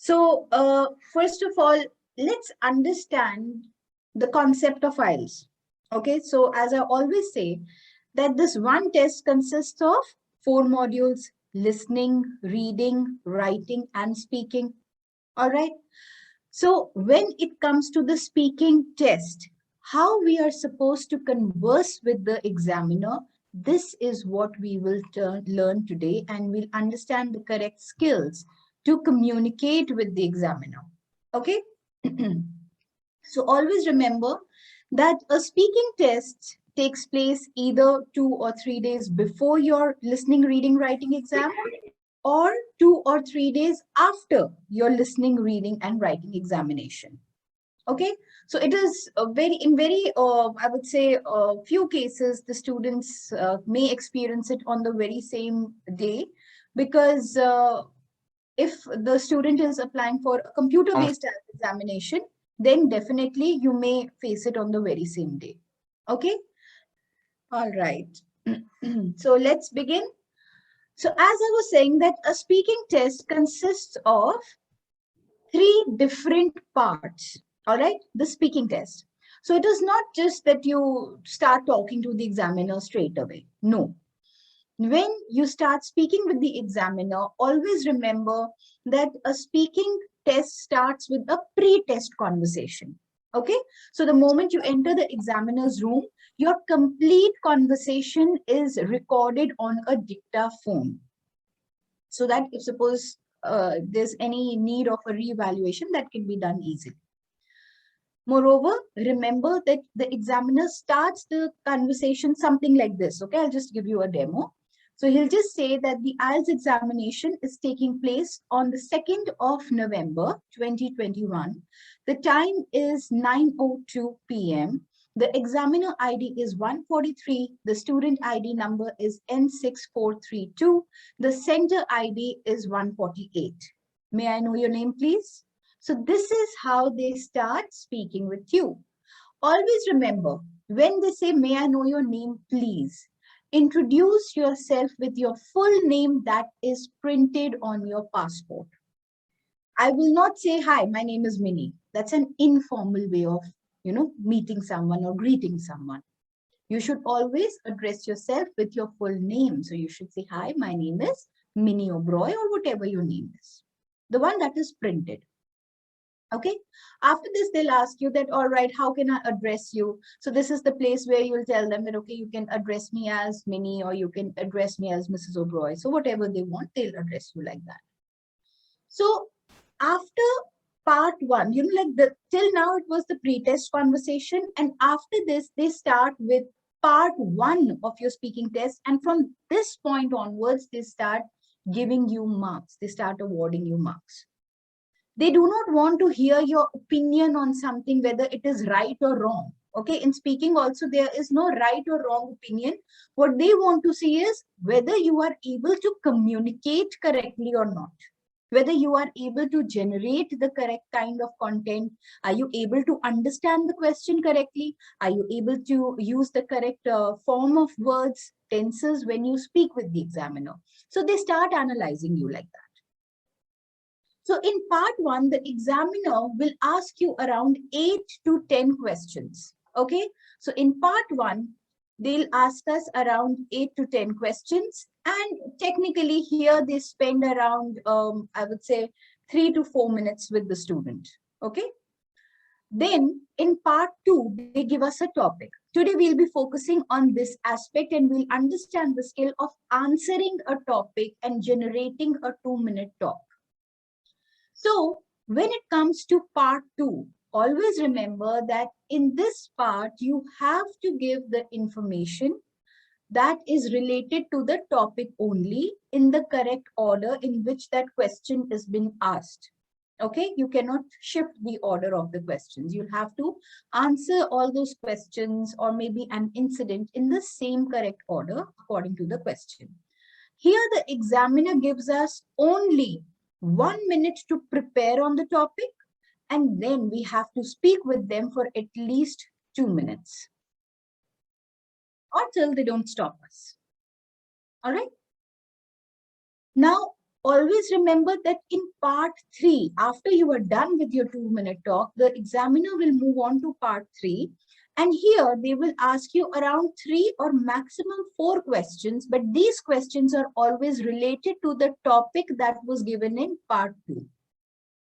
So, first of all, let's understand the concept of IELTS. Okay, so as I always say, that this one test consists of 4 modules: listening, reading, writing, and speaking. All right. So, when it comes to the speaking test, how we are supposed to converse with the examiner, this is what we will learn today, and we'll understand the correct skills to communicate with the examiner. Okay. So always remember that a speaking test takes place either 2 or 3 days before your listening, reading, writing exam, or 2 or 3 days after your listening, reading, and writing examination. Okay, so it is in very, I would say, few cases, the students may experience it on the very same day, because if the student is applying for a computer-based examination, then definitely you may face it on the very same day. Okay, all right. So let's begin. So as I was saying, that a speaking test consists of 3 different parts. All right, the speaking test. So it is not just that you start talking to the examiner straight away. No. When you start speaking with the examiner, always remember that a speaking test starts with a pre-test conversation. Okay, so the moment you enter the examiner's room, your complete conversation is recorded on a dictaphone, so that if suppose there's any need of a reevaluation, that can be done easily. Moreover, remember that the examiner starts the conversation something like this. Okay, I'll just give you a demo. So he'll just say that the IELTS examination is taking place on the 2nd of November, 2021. The time is 9:02 p.m. The examiner ID is 143. The student ID number is N6432. The center ID is 148. May I know your name, please? So this is how they start speaking with you. Always remember, when they say, may I know your name, please, introduce yourself with your full name that is printed on your passport. I will not say, hi, my name is Minnie. That's an informal way of, meeting someone or greeting someone. You should always address yourself with your full name. So you should say, hi, my name is Minnie O'Broy, or whatever your name is. The one that is printed. Okay, after this, they'll ask you that, all right, how can I address you? So this is the place where you'll tell them that, okay, you can address me as Minnie, or you can address me as Mrs. O'Broy. So whatever they want, they'll address you like that. So after part one, till now it was the pre-test conversation. And after this, they start with part one of your speaking test. And from this point onwards, they start giving you marks. They start awarding you marks. They do not want to hear your opinion on something, whether it is right or wrong. Okay, in speaking also, there is no right or wrong opinion. What they want to see is whether you are able to communicate correctly or not, whether you are able to generate the correct kind of content. Are you able to understand the question correctly? Are you able to use the correct form of words, tenses when you speak with the examiner? So they start analyzing you like that. So in part one, the examiner will ask you around 8 to 10 questions. Okay. So in part one, they'll ask us around 8 to 10 questions. And technically here they spend around, I would say, 3 to 4 minutes with the student. Okay. Then in part two, they give us a topic. Today we'll be focusing on this aspect, and we'll understand the skill of answering a topic and generating a 2-minute talk. So when it comes to part two, always remember that in this part, you have to give the information that is related to the topic only in the correct order in which that question is being asked. Okay, you cannot shift the order of the questions. You'll have to answer all those questions or maybe an incident in the same correct order according to the question. Here, the examiner gives us only 1 minute to prepare on the topic, and then we have to speak with them for at least 2 minutes, or till they don't stop us. All right. Now, Always remember that in part 3, after you are done with your 2-minute talk, the examiner will move on to part 3. And here they will ask you around 3 or maximum 4 questions, but these questions are always related to the topic that was given in part 2.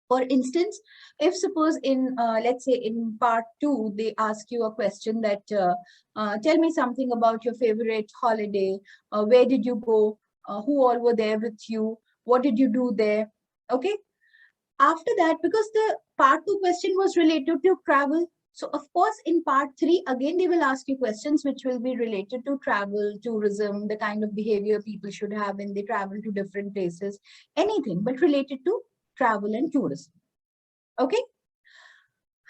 For instance, if suppose in, let's say in part 2, they ask you a question that, tell me something about your favorite holiday, where did you go, who all were there with you, what did you do there, okay? After that, because the part 2 question was related to travel, so of course in part 3, again, they will ask you questions which will be related to travel, tourism, the kind of behavior people should have when they travel to different places, anything, but related to travel and tourism. Okay.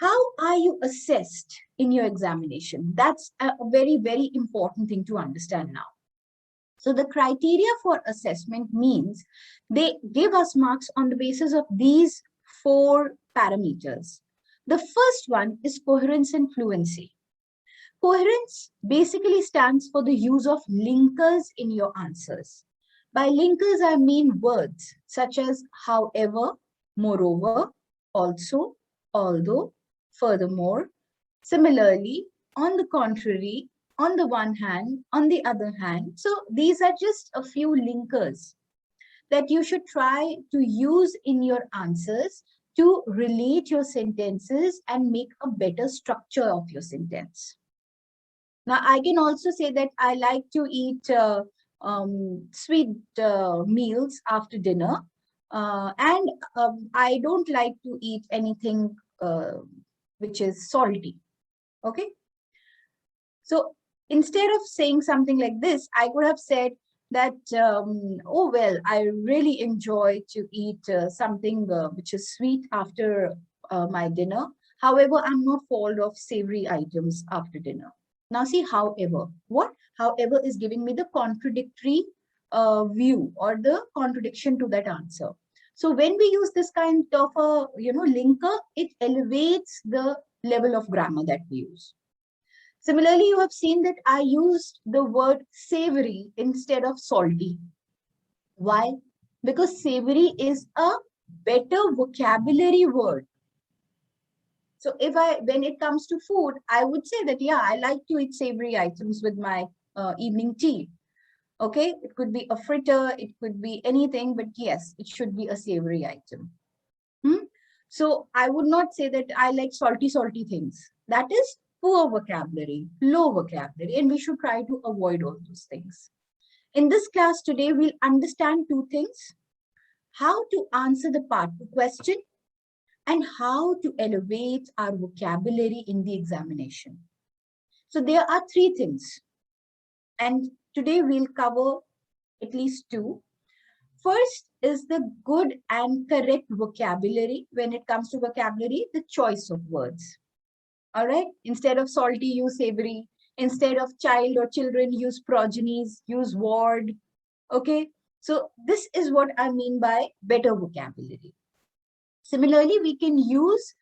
How are you assessed in your examination? That's a very, very important thing to understand now. So the criteria for assessment means they give us marks on the basis of these 4 parameters. The first one is coherence and fluency. Coherence basically stands for the use of linkers in your answers. By linkers, I mean words such as however, moreover, also, although, furthermore, similarly, on the contrary, on the one hand, on the other hand. So these are just a few linkers that you should try to use in your answers to relate your sentences and make a better structure of your sentence. Now, I can also say that I like to eat sweet meals after dinner. And I don't like to eat anything which is salty. Okay. So instead of saying something like this, I could have said that, oh, well, I really enjoy to eat something which is sweet after my dinner. However, I'm not fond of savory items after dinner. Now see, however, what? However is giving me the contradictory view or the contradiction to that answer. So when we use this kind of a, linker, it elevates the level of grammar that we use. Similarly, you have seen that I used the word savory instead of salty. Why? Because savory is a better vocabulary word. So when it comes to food, I would say that, yeah, I like to eat savory items with my evening tea. Okay, it could be a fritter, it could be anything, but yes, it should be a savory item. So I would not say that I like salty things. That is poor vocabulary, low vocabulary, and we should try to avoid all those things. In this class today, we'll understand 2 things: how to answer the part 2 question and how to elevate our vocabulary in the examination. So there are 3 things, and today we'll cover at least 2. First is the good and correct vocabulary. When it comes to vocabulary, the choice of words. All right. Instead of salty, use savory. Instead of child or children, use progenies, use ward. Okay. So this is what I mean by better vocabulary. Similarly, we can use,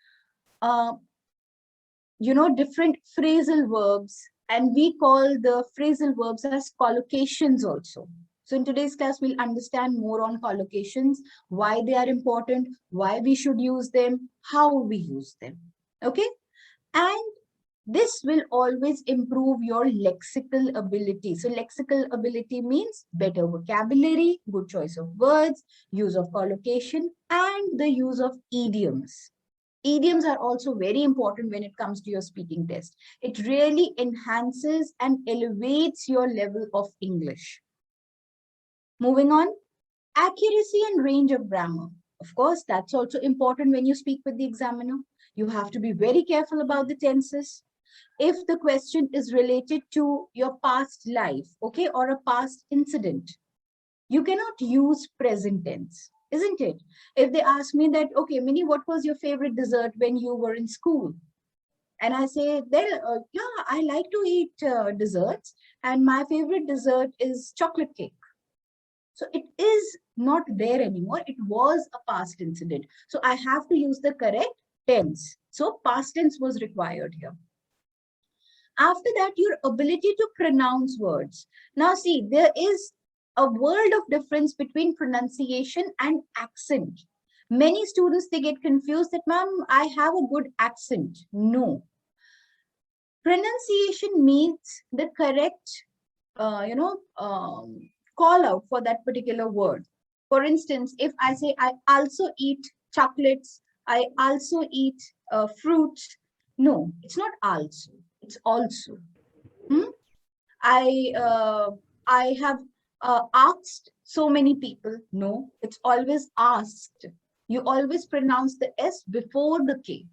different phrasal verbs, and we call the phrasal verbs as collocations also. So in today's class, we'll understand more on collocations, why they are important, why we should use them, how we use them. Okay. And this will always improve your lexical ability. So lexical ability means better vocabulary, good choice of words, use of collocation, and the use of idioms. Idioms are also very important when it comes to your speaking test. It really enhances and elevates your level of English. Moving on, accuracy and range of grammar. Of course, that's also important when you speak with the examiner. You have to be very careful about the tenses. If the question is related to your past life, okay, or a past incident, you cannot use present tense, isn't it? If they ask me that, okay, Minnie, what was your favorite dessert when you were in school? And I say, well, yeah, I like to eat desserts, and my favorite dessert is chocolate cake. So it is not there anymore. It was a past incident. So I have to use the correct tense. So past tense was required here. After that, your ability to pronounce words. Now see, there is a world of difference between pronunciation and accent. Many students, they get confused that, ma'am, I have a good accent. No. Pronunciation means the correct, call out for that particular word. For instance, if I say, I also eat chocolates, I also eat fruits. No, it's not also, it's also. Hmm? I I have asked so many people. No, it's always asked. You always pronounce the S before the K.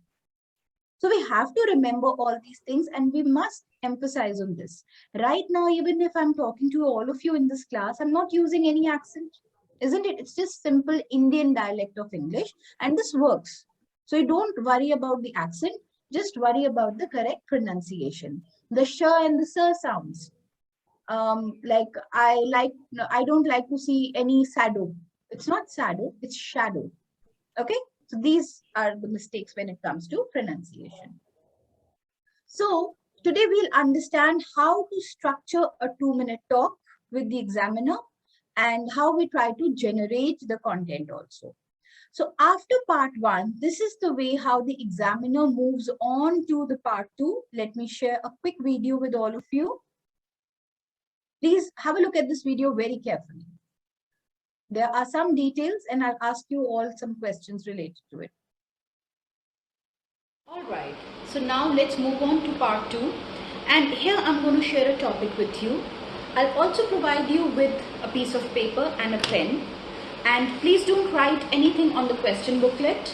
So we have to remember all these things and we must emphasize on this. Right now, even if I'm talking to all of you in this class, I'm not using any accent, isn't it? It's just simple Indian dialect of English and this works. So you don't worry about the accent, just worry about the correct pronunciation. The sh and the sir sounds. Like no, I don't like to see any shadow. It's not shadow, it's shadow. Okay, so these are the mistakes when it comes to pronunciation. So today we'll understand how to structure a 2-minute talk with the examiner and how we try to generate the content also. So after part 1, this is the way how the examiner moves on to the part 2. Let me share a quick video with all of you. Please have a look at this video very carefully. There are some details and I'll ask you all some questions related to it. All right, so now let's move on to part 2. And here I'm going to share a topic with you. I'll also provide you with a piece of paper and a pen. And please don't write anything on the question booklet.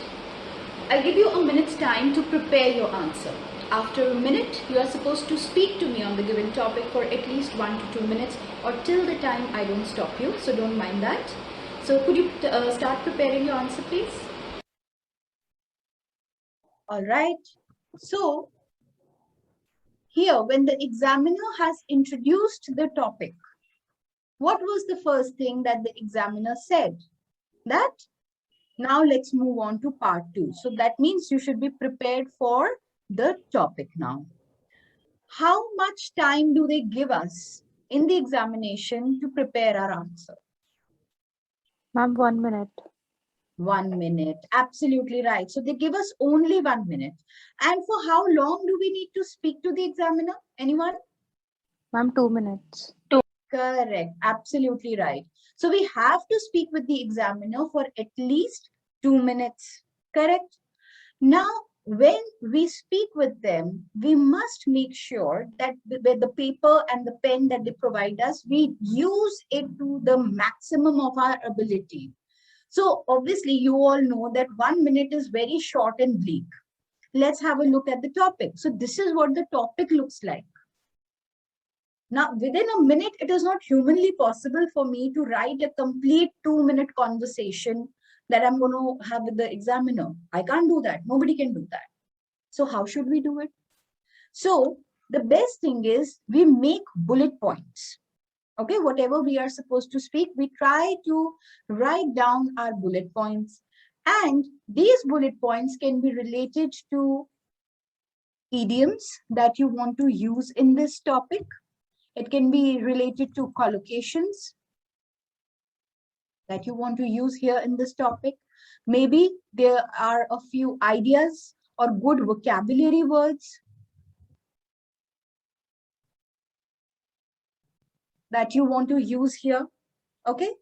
I'll give you a minute's time to prepare your answer. After a minute, you are supposed to speak to me on the given topic for at least 1 to 2 minutes or till the time I don't stop you. So don't mind that. So could you start preparing your answer, please? All right. So here, when the examiner has introduced the topic, what was the first thing that the examiner said? That now let's move on to part 2. So that means you should be prepared for the topic now. How much time do they give us in the examination to prepare our answer? Ma'am, 1 minute. 1 minute. Absolutely right. So they give us only 1 minute. And for how long do we need to speak to the examiner? Anyone? Ma'am, 2 minutes. Correct. Absolutely right. So we have to speak with the examiner for at least 2 minutes. Correct. Now, when we speak with them, we must make sure that with the paper and the pen that they provide us, we use it to the maximum of our ability. So obviously, you all know that 1 minute is very short and bleak. Let's have a look at the topic. So this is what the topic looks like. Now, within a minute, it is not humanly possible for me to write a complete 2-minute conversation that I'm going to have with the examiner. I can't do that. Nobody can do that. So how should we do it? So the best thing is we make bullet points. Okay, whatever we are supposed to speak, we try to write down our bullet points. And these bullet points can be related to idioms that you want to use in this topic. It can be related to collocations that you want to use here in this topic. Maybe there are a few ideas or good vocabulary words that you want to use here. Okay.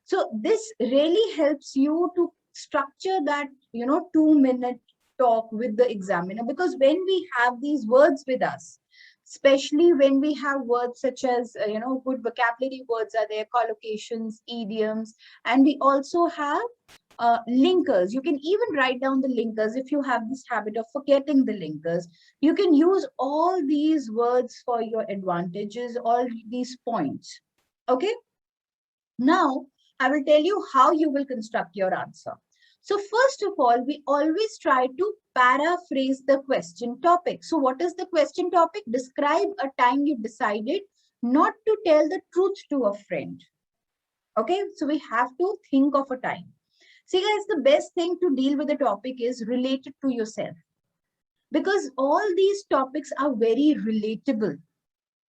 So this really helps you to structure that, 2-minute talk with the examiner, because when we have these words with us, especially when we have words such as, good vocabulary words are there, collocations, idioms, and we also have linkers. You can even write down the linkers if you have this habit of forgetting the linkers. You can use all these words for your advantages, all these points. Okay. Now, I will tell you how you will construct your answer. So first of all, we always try to paraphrase the question topic. So what is the question topic? Describe a time you decided not to tell the truth to a friend. Okay, so we have to think of a time. See guys, the best thing to deal with the topic is related to yourself, because all these topics are very relatable.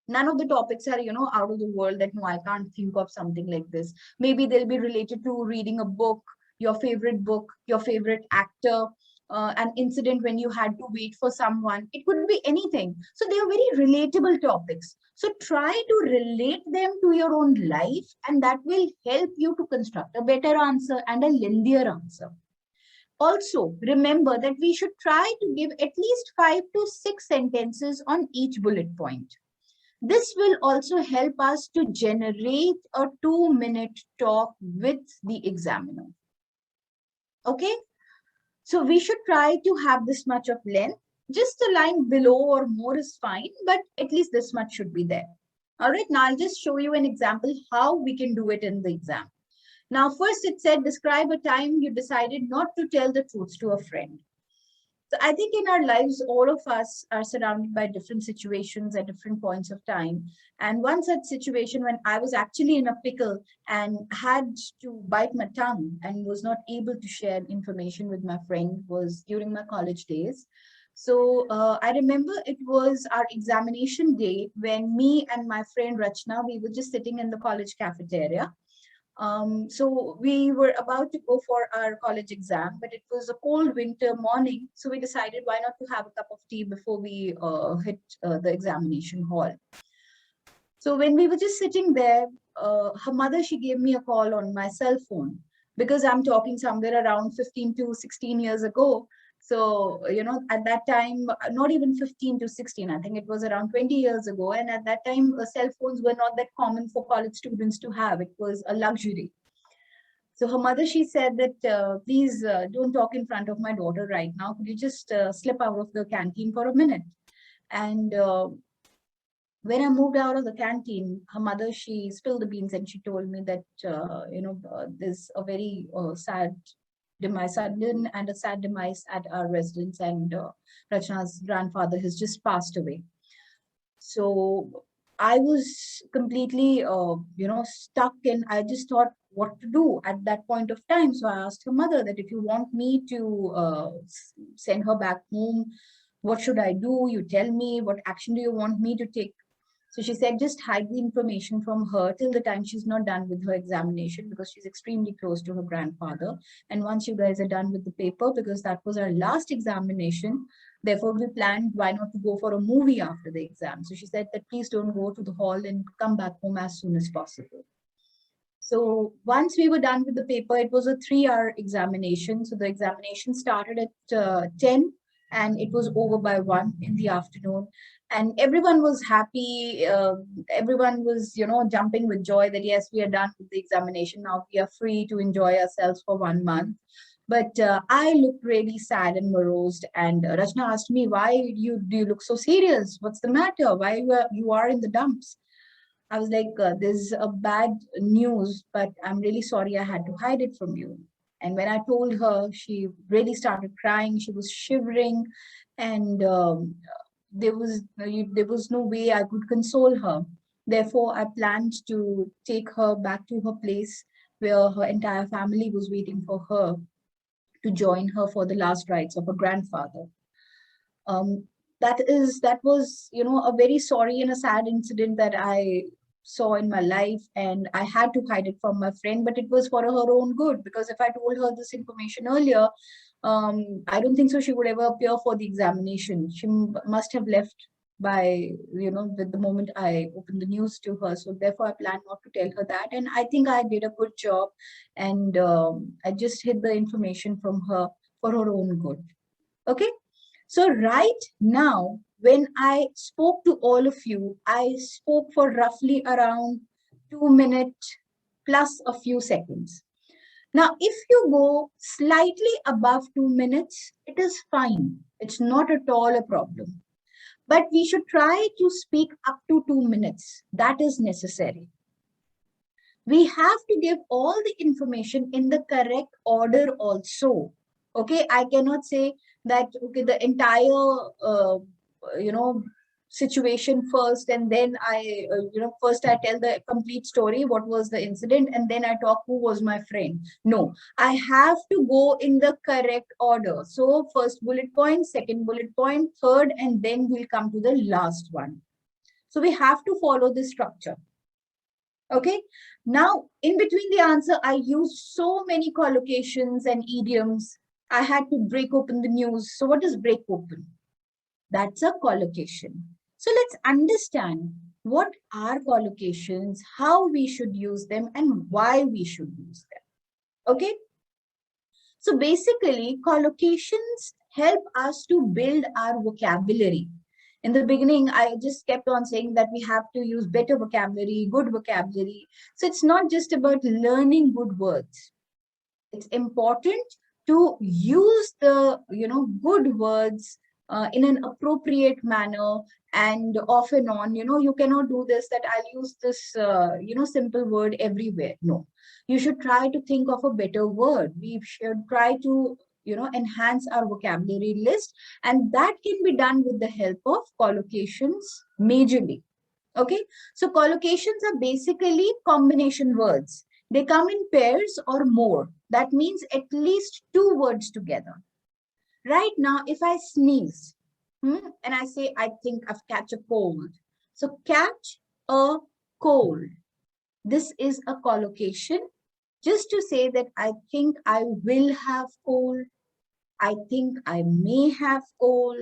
None of the topics are, out of the world that no, I can't think of something like this. Maybe they'll be related to reading a book, your favorite actor, an incident when you had to wait for someone. It could be anything. So they are very relatable topics. So try to relate them to your own life, and that will help you to construct a better answer and a lengthier answer. Also, remember that we should try to give at least 5 to 6 sentences on each bullet point. This will also help us to generate a 2-minute talk with the examiner. Okay, so we should try to have this much of length. Just a line below or more is fine, but at least this much should be there. All right, now I'll just show you an example how we can do it in the exam. Now, first it said, describe a time you decided not to tell the truth to a friend. So I think in our lives, all of us are surrounded by different situations at different points of time. And one such situation when I was actually in a pickle and had to bite my tongue and was not able to share information with my friend was during my college days. So I remember it was our examination day when me and my friend Rachna, we were just sitting in the college cafeteria. So we were about to go for our college exam, but it was a cold winter morning. So we decided why not to have a cup of tea before we hit the examination hall. So when we were just sitting there, her mother, she gave me a call on my cell phone because I'm talking somewhere around 15 to 16 years ago. So, at that time, not even 15 to 16, I think it was around 20 years ago. And at that time, cell phones were not that common for college students to have. It was a luxury. So her mother, she said that, please don't talk in front of my daughter right now. Could you just slip out of the canteen for a minute? And when I moved out of the canteen, her mother, she spilled the beans and she told me that, there's a very sad demise, sudden and a sad demise at our residence, and Rachna's grandfather has just passed away. So I was completely, stuck, and I just thought what to do at that point of time. So I asked her mother that if you want me to send her back home, what should I do? You tell me, what action do you want me to take? So she said, just hide the information from her till the time she's not done with her examination, because she's extremely close to her grandfather. And once you guys are done with the paper, because that was our last examination, therefore we planned why not to go for a movie after the exam. So she said that please don't go to the hall and come back home as soon as possible. So once we were done with the paper, it was a 3-hour examination. So the examination started at 10 and it was over by 1 in the afternoon. And everyone was happy. Everyone was, jumping with joy that yes, we are done with the examination. Now we are free to enjoy ourselves for 1 month. But I looked really sad and morose. And Rachna asked me, why do you look so serious? What's the matter? Why you are in the dumps? I was like, there's a bad news, but I'm really sorry I had to hide it from you. And when I told her, she really started crying. She was shivering, and there was no way I could console her. Therefore, I planned to take her back to her place where her entire family was waiting for her to join her for the last rites of her grandfather. Um, that was, a very sorry and a sad incident that I saw in my life, and I had to hide it from my friend, but it was for her own good, because if I told her this information earlier, I don't think so she would ever appear for the examination. She must have left by, with the moment I opened the news to her. So therefore I planned not to tell her that, and I think I did a good job, and I just hid the information from her for her own good. Okay, so right now, when I spoke to all of you, I spoke for roughly around 2 minutes plus a few seconds. Now, if you go slightly above 2 minutes, it is fine. It's not at all a problem. But we should try to speak up to 2 minutes. That is necessary. We have to give all the information in the correct order also. Okay, I cannot say that, okay, the entire, you know, situation first, and then first I tell the complete story, what was the incident, and then I talk who was my friend. No, I have to go in the correct order. So first bullet point, second bullet point, third, and then we'll come to the last one. So we have to follow this structure. Okay. Now, in between the answer, I used so many collocations and idioms. I had to break open the news. So what is break open? That's a collocation. So let's understand what are collocations, how we should use them, and why we should use them. Okay. So basically, collocations help us to build our vocabulary. In the beginning, I just kept on saying that we have to use better vocabulary, good vocabulary. So it's not just about learning good words. It's important to use the good words in an appropriate manner, and off and on. You cannot do this, that I'll use this simple word everywhere. No, you should try to think of a better word. We should try to enhance our vocabulary list, and that can be done with the help of collocations majorly. Okay, so collocations are basically combination words. They come in pairs or more. That means at least two words together. Right now, if I sneeze and I say, I think I've catch a cold. So catch a cold. This is a collocation just to say that I think I will have cold. I think I may have cold.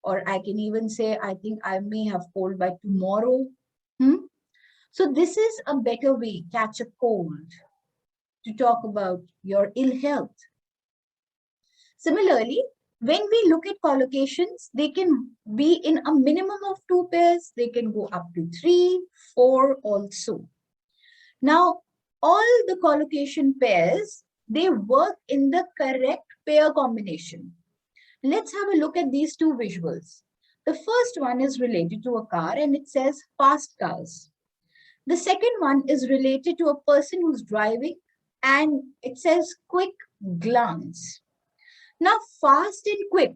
Or I can even say, I think I may have cold by tomorrow. So this is a better way, catch a cold, to talk about your ill health. Similarly, when we look at collocations, they can be in a minimum of two pairs. They can go up to 3, 4 also. Now, all the collocation pairs, they work in the correct pair combination. Let's have a look at these two visuals. The first one is related to a car and it says fast cars. The second one is related to a person who's driving and it says quick glance. Now, fast and quick,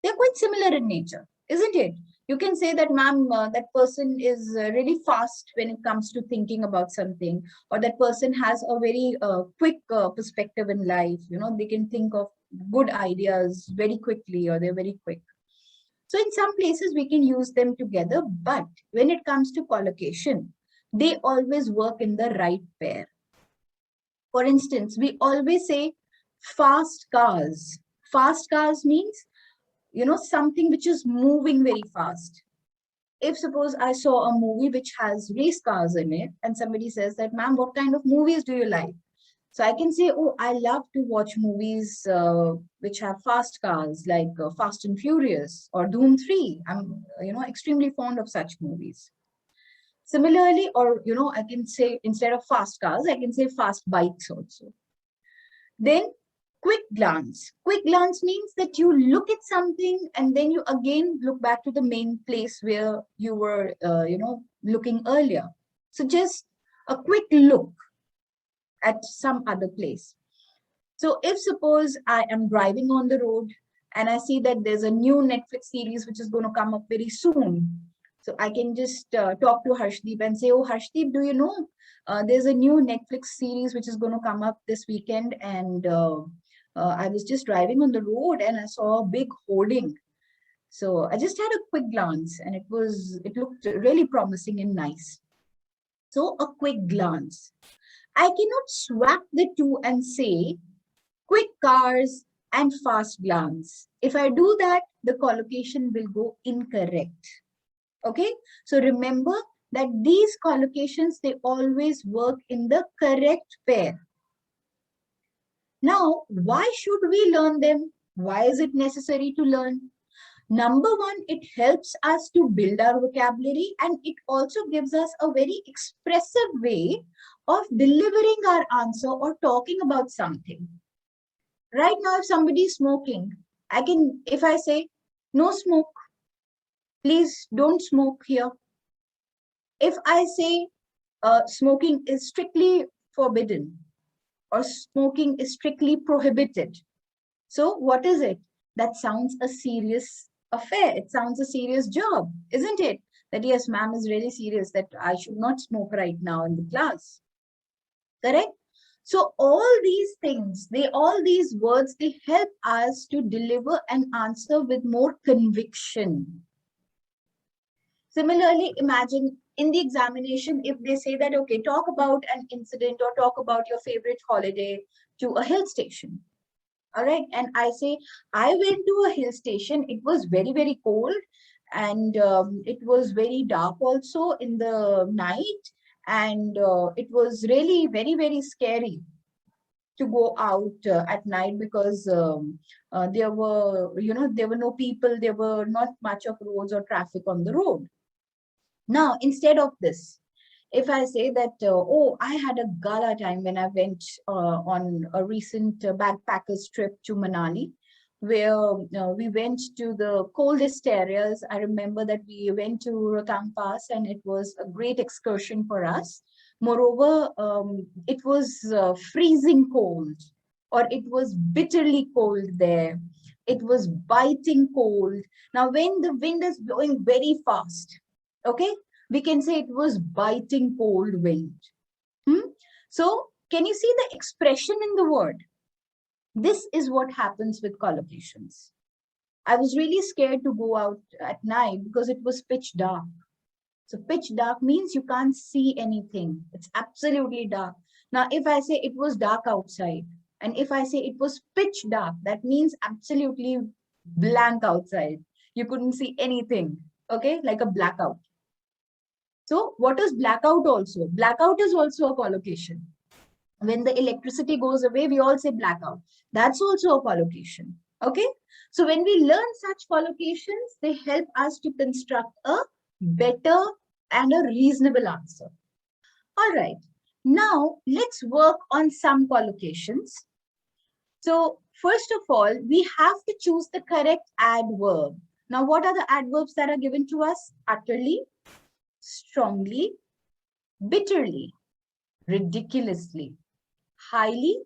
they're quite similar in nature, isn't it? You can say that, ma'am, that person is really fast when it comes to thinking about something, or that person has a very quick perspective in life. They can think of good ideas very quickly, or they're very quick. So in some places we can use them together, but when it comes to collocation, they always work in the right pair. For instance, we always say fast cars. Fast cars means, something which is moving very fast. If suppose I saw a movie which has race cars in it, and somebody says that, ma'am, what kind of movies do you like? So I can say, oh, I love to watch movies which have fast cars, like Fast and Furious or Doom 3. I'm, extremely fond of such movies. Similarly, or, I can say, instead of fast cars, I can say fast bikes also. Then quick glance. Quick glance means that you look at something and then you again look back to the main place where you were, looking earlier. So just a quick look at some other place. So if suppose I am driving on the road and I see that there's a new Netflix series which is going to come up very soon. So I can just talk to Harshdeep and say, oh, Harshdeep, do you know there's a new Netflix series which is going to come up this weekend, and I was just driving on the road and I saw a big hoarding. So I just had a quick glance and it looked really promising and nice. So a quick glance. I cannot swap the two and say quick cars and fast glance. If I do that, the collocation will go incorrect. Okay, so remember that these collocations, they always work in the correct pair. Now, why should we learn them? Why is it necessary to learn? Number one, it helps us to build our vocabulary, and it also gives us a very expressive way of delivering our answer or talking about something. Right now, if somebody is smoking, if I say, no smoke, please don't smoke here. If I say smoking is strictly forbidden or smoking is strictly prohibited. So what is it? That sounds a serious affair. It sounds a serious job, isn't it? That yes, ma'am is really serious that I should not smoke right now in the class. Correct? So all these things, all these words, they help us to deliver an answer with more conviction. Similarly, imagine in the examination, if they say that, okay, talk about an incident or talk about your favorite holiday to a hill station. All right. And I say, I went to a hill station. It was very, very cold. And it was very dark also in the night. And it was really very, very scary to go out at night because there were, there were no people. There were not much of roads or traffic on the road. Now, instead of this, if I say that, oh, I had a gala time when I went on a recent backpackers trip to Manali, where we went to the coldest areas. I remember that we went to Rohtang Pass and it was a great excursion for us. Moreover, it was freezing cold, or it was bitterly cold there. It was biting cold. Now, when the wind is blowing very fast, okay, we can say it was biting cold wind. So can you see the expression in the word? This is what happens with collocations. I was really scared to go out at night because it was pitch dark. So pitch dark means you can't see anything. It's absolutely dark. Now, if I say it was dark outside, and if I say it was pitch dark, that means absolutely blank outside. You couldn't see anything, okay, like a blackout. So what is blackout also? Blackout is also a collocation. When the electricity goes away, we all say blackout. That's also a collocation. Okay. So when we learn such collocations, they help us to construct a better and a reasonable answer. All right. Now let's work on some collocations. So first of all, we have to choose the correct adverb. Now, what are the adverbs that are given to us? Utterly, strongly, bitterly, ridiculously, highly,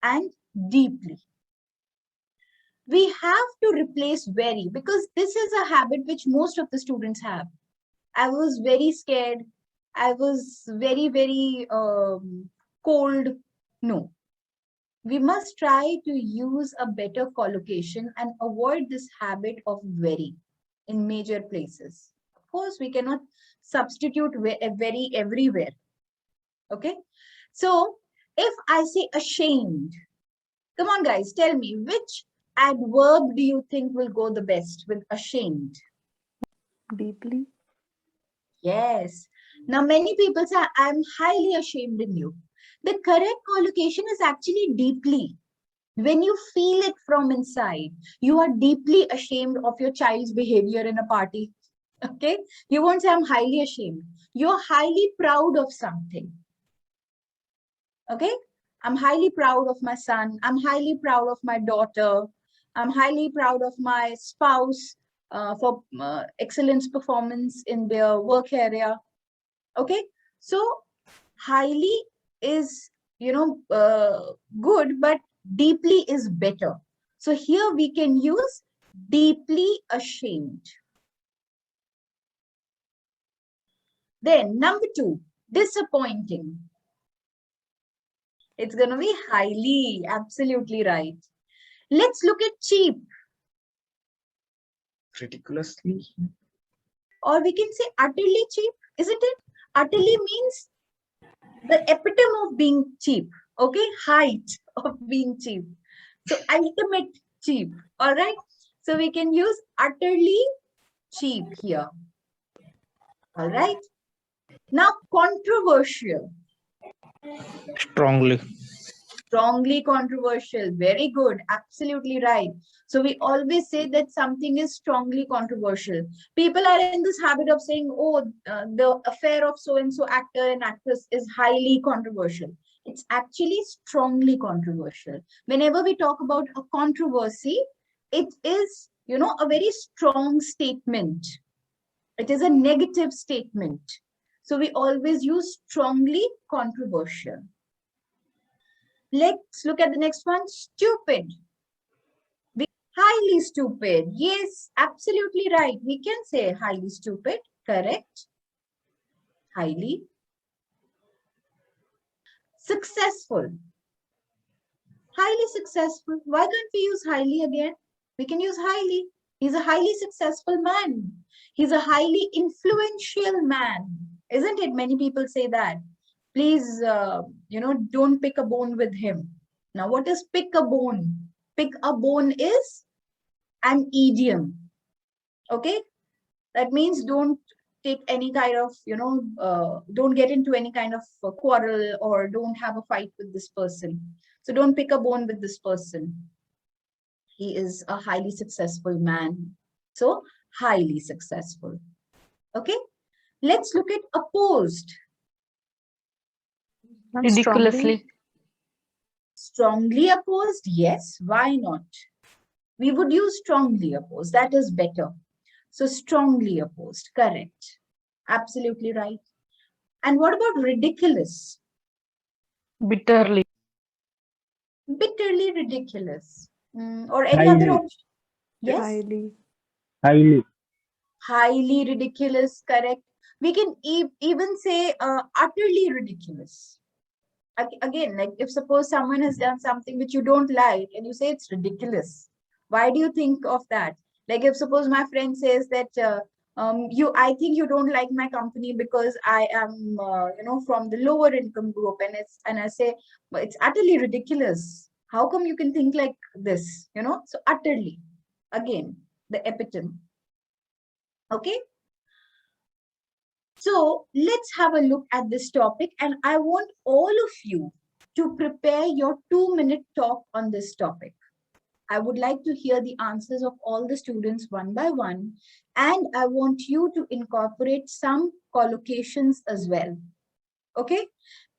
and deeply. We have to replace very, because this is a habit which most of the students have. I was very scared. I was very, very cold. No. We must try to use a better collocation and avoid this habit of very in major places. Of course, we cannot substitute very everywhere. Okay. So if I say ashamed, come on, guys, tell me which adverb do you think will go the best with ashamed? Deeply. Yes. Now, many people say, I'm highly ashamed in you. The correct collocation is actually deeply. When you feel it from inside, you are deeply ashamed of your child's behavior in a party. Okay. You won't say, I'm highly ashamed. You're highly proud of something. Okay. I'm highly proud of my son. I'm highly proud of my daughter. I'm highly proud of my spouse for excellence performance in their work area. Okay. So highly is, good, but deeply is better. So here we can use deeply ashamed. Then number 2, disappointing. It's going to be highly, absolutely right. Let's look at cheap. Ridiculously. Or we can say utterly cheap, isn't it? Utterly means the epitome of being cheap. Okay, height of being cheap. So ultimate cheap. All right. So we can use utterly cheap here. All right. Now controversial. Strongly. Strongly controversial. Very good. Absolutely right. So we always say that something is strongly controversial. People are in this habit of saying, oh, the affair of so-and-so actor and actress is highly controversial. It's actually strongly controversial. Whenever we talk about a controversy, it is, a very strong statement. It is a negative statement. So we always use strongly controversial. Let's look at the next one. Stupid. Highly stupid. Yes, absolutely right. We can say highly stupid. Correct. Highly. Successful. Highly successful. Why can't we use highly again? We can use highly. He's a highly successful man. He's a highly influential man. Isn't it? Many people say that. Please, don't pick a bone with him. Now, what is pick a bone? Pick a bone is an idiom. Okay? That means don't take any kind of, don't get into any kind of quarrel or don't have a fight with this person. So don't pick a bone with this person. He is a highly successful man. So highly successful. Okay, let's look at opposed. Ridiculously. Strongly opposed, yes, why not? We would use strongly opposed, that is better. So strongly opposed, correct. Absolutely right. And what about ridiculous? Bitterly. Bitterly ridiculous. Or any other Highly, option? Yes? Highly. highly, Highly ridiculous, correct. We can even say utterly ridiculous. Again, like if suppose someone has done something which you don't like and you say it's ridiculous, why do you think of that? Like if suppose my friend says that I think you don't like my company because I am from the lower income group, and I say, well, it's utterly ridiculous. How come you can think like this? So utterly, again, the epitome. Okay. So let's have a look at this topic, and I want all of you to prepare your 2-minute talk on this topic. I would like to hear the answers of all the students one by one, and I want you to incorporate some collocations as well. Okay?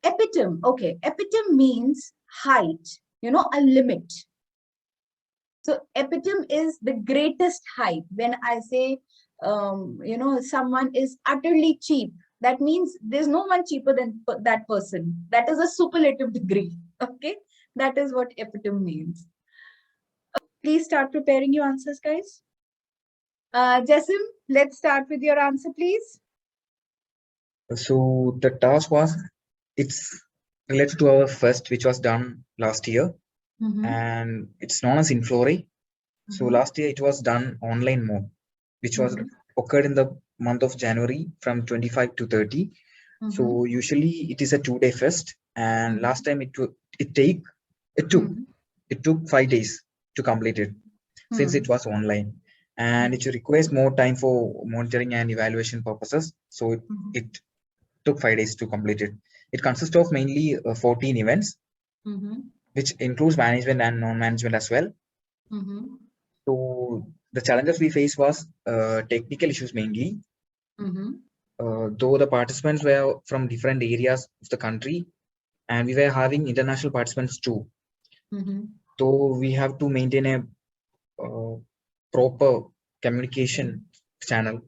Epitome. Okay, epitome means height, a limit. So epitome is the greatest height. When I say, someone is utterly cheap, that means there's no one cheaper than that person. That is a superlative degree. Okay, that is what epitome means. Please start preparing your answers, guys. Jessim, let's start with your answer, please. So the task was, it's related to our first, which was done last year, and it's known as Inflore. So last year it was done online mode, which was occurred in the month of January from 25 to 30. So usually it is a 2-day fest, and last time it took 5 days to complete it, since it was online, and it requires more time for monitoring and evaluation purposes. So it took 5 days to complete it. It consists of mainly 14 events, which includes management and non-management as well. So the challenges we faced was technical issues mainly. Though the participants were from different areas of the country, and we were having international participants too. So we have to maintain a proper communication channel.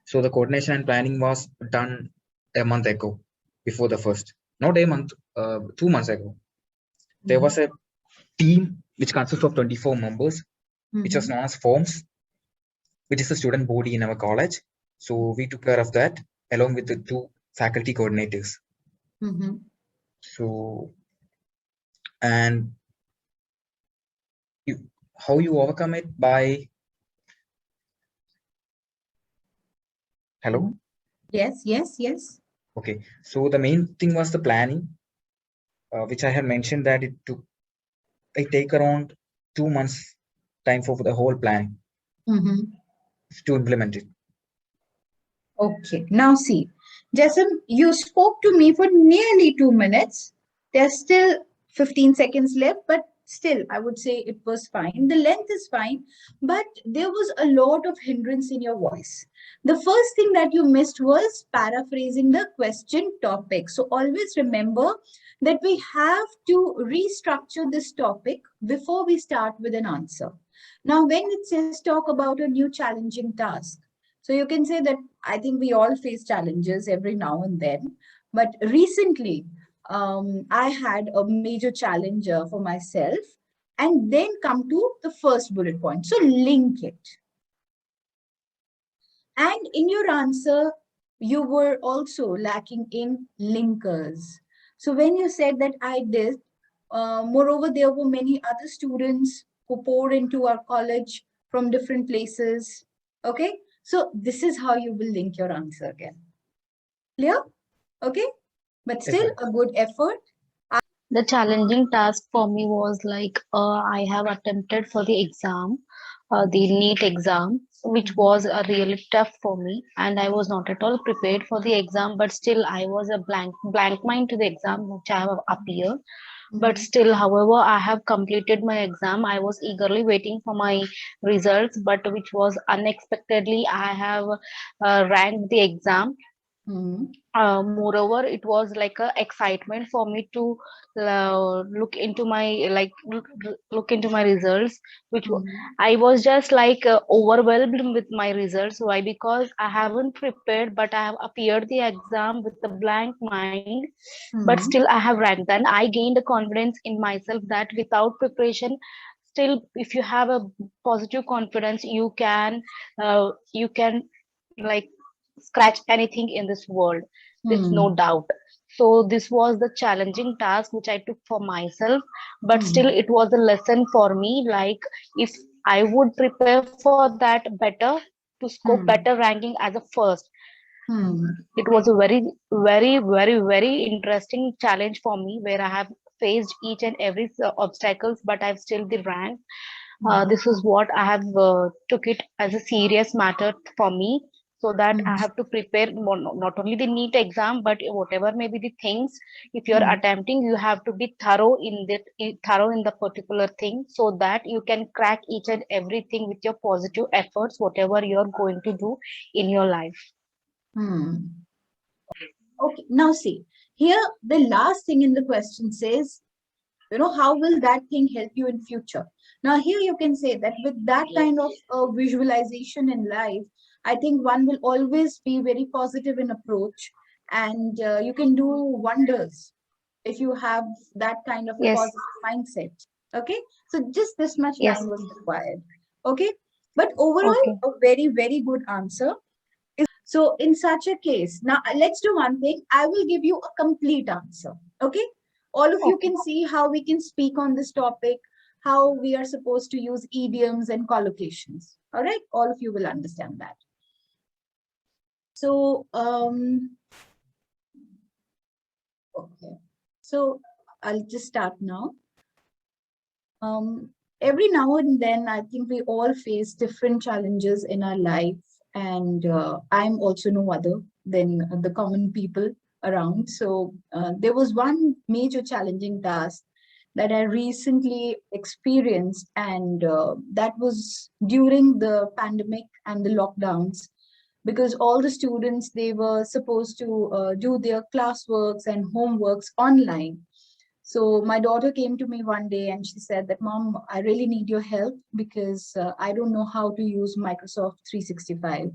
So the coordination and planning was done a month ago, before the first. Not a month, 2 months ago. There was a team which consists of 24 members, which was known as forms, which is the student body in our college. So we took care of that along with the 2 faculty coordinators. So, and how you overcome it by, hello? Yes. Okay, so the main thing was the planning, which I had mentioned that it take around 2 months time for the whole plan to implement it. Okay, now see, Jessim, you spoke to me for nearly 2 minutes. There's still 15 seconds left, but still, I would say it was fine. The length is fine, but there was a lot of hindrance in your voice. The first thing that you missed was paraphrasing the question topic. So always remember that we have to restructure this topic before we start with an answer. Now, when it says talk about a new challenging task, so you can say that I think we all face challenges every now and then. But recently, I had a major challenge for myself, and then come to the first bullet point. So link it. And in your answer, you were also lacking in linkers. So when you said that I did, moreover, there were many other students who poured into our college from different places. Okay, so this is how you will link your answer again. Clear? Okay, but Yes, still ma'am. a good effort. The challenging task for me was like I have attempted for the exam, the NEET exam, which was really tough for me, and I was not at all prepared for the exam. But still, I was a blank mind to the exam which I have appeared. But Mhm. still, however, I have completed my exam. I was eagerly waiting for my results, but which was unexpectedly I have ranked the exam. Mhm. Moreover, it was like a excitement for me to look into my look into my results, Mhm. I was just like overwhelmed with my results. Why? Because I haven't prepared, but I have appeared the exam with a blank mind, but still I Mhm. have ranked. Then I gained the confidence in myself that without preparation, still, if you have a positive confidence, you can like scratch anything in this world with no Mhm. doubt. So this was the challenging task which I took for myself, but still Mhm. it was a lesson for me. Like if I would prepare for that better to score better Mhm. ranking as a first, Mhm. it was a very interesting challenge for me where I have faced each and every obstacles, but I've still the rank. Mhm. This is what I have took it as a serious matter for me, so that I have to prepare not only the NEET exam, but whatever may be the things. If you are Mhm. attempting, you have to be thorough in the particular thing, so that you can crack each and everything with your positive efforts, whatever you are going to do in your life. Mhm. Okay, now see, here the last thing in the question says, how will that thing help you in future? Now here you can say that with that kind of visualization in life, I think one will always be very positive in approach, and you can do wonders if you have that kind of a Yes, positive mindset. Okay, so just this much yes, time was required. Okay, but overall okay, a very good answer. So in such a case, now let's do one thing. I will give you a complete answer. Okay. All of you okay. can see how we can speak on this topic, how we are supposed to use idioms and collocations. All right. All of you will understand that. So, okay. So I'll just start now. Every now and then, I think we all face different challenges in our life, and I'm also no other than the common people around. So, there was one major challenging task that I recently experienced, and that was during the pandemic and the lockdowns, because all the students, they were supposed to do their classworks and homeworks online. So my daughter came to me one day and she said that, Mom, I really need your help because I don't know how to use Microsoft 365.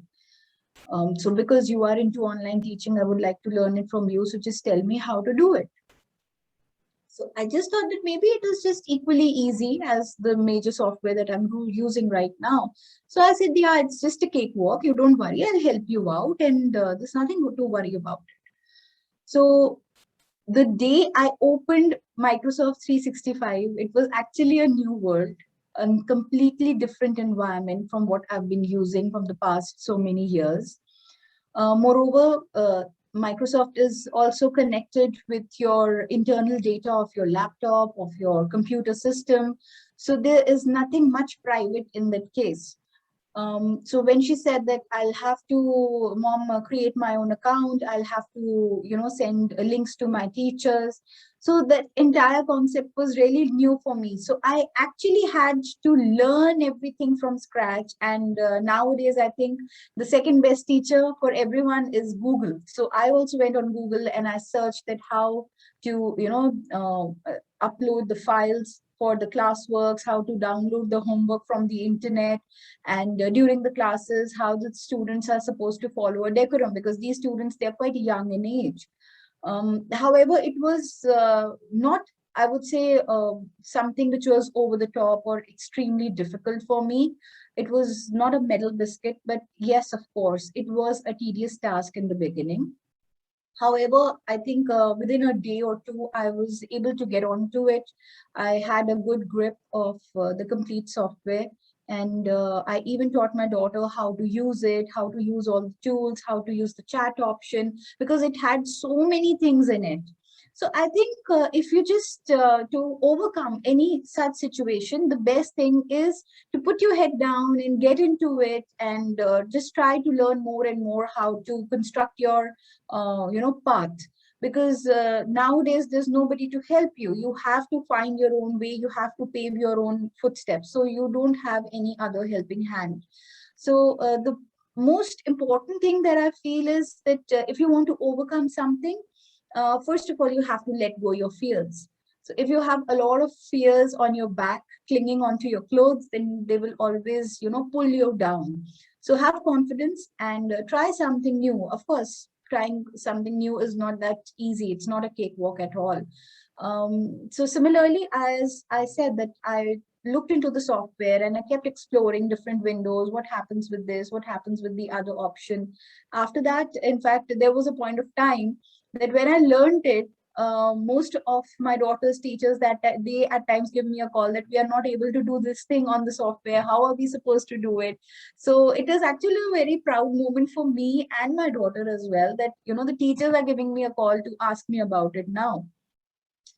So because you are into online teaching, I would like to learn it from you. So just tell me how to do it. So I just thought that maybe it is just equally easy as the major software that I'm using right now. So I said, yeah, it's just a cakewalk. You don't worry. I'll help you out. And there's nothing to worry about. So the day I opened Microsoft 365, it was actually a new world, a completely different environment from what I've been using from the past so many years. Moreover, Microsoft is also connected with your internal data of your laptop, of your computer system. So there is nothing much private in that case. So when she said that I'll have to, Mom, create my own account, I'll have to, send links to my teachers. So that entire concept was really new for me. So I actually had to learn everything from scratch. And nowadays, I think the second best teacher for everyone is Google. So I also went on Google and I searched that how to, upload the files for the classworks, how to download the homework from the internet, and during the classes how the students are supposed to follow a decorum, because these students, they're quite young in age. However, it was not, I would say, something which was over the top or extremely difficult for me. It was not a medal biscuit, but yes, of course, it was a tedious task in the beginning. However, I think within a day or two, I was able to get onto it. I had a good grip of the complete software. And I even taught my daughter how to use it, how to use all the tools, how to use the chat option, because it had so many things in it. So I think if you just to overcome any such situation, the best thing is to put your head down and get into it, and just try to learn more and more how to construct your path. Because nowadays there's nobody to help you. You have to find your own way, you have to pave your own footsteps, so you don't have any other helping hand. So the most important thing that I feel is that if you want to overcome something, first of all, you have to let go your fears. So if you have a lot of fears on your back, clinging onto your clothes, then they will always, pull you down. So have confidence and try something new. Of course, trying something new is not that easy. It's not a cakewalk at all. So similarly, as I said, that I looked into the software and I kept exploring different windows. What happens with this? What happens with the other option? After that, in fact, there was a point of time that when I learned it, most of my daughter's teachers, that they at times give me a call that we are not able to do this thing on the software. How are we supposed to do it? So it is actually a very proud moment for me and my daughter as well, that the teachers are giving me a call to ask me about it now.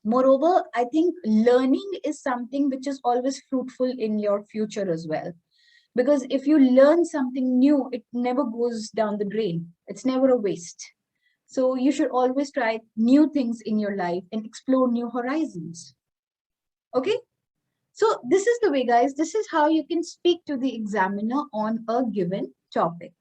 Moreover, I think learning is something which is always fruitful in your future as well. Because if you learn something new, it never goes down the drain. It's never a waste. So you should always try new things in your life and explore new horizons. Okay? So this is the way, guys. This is how you can speak to the examiner on a given topic.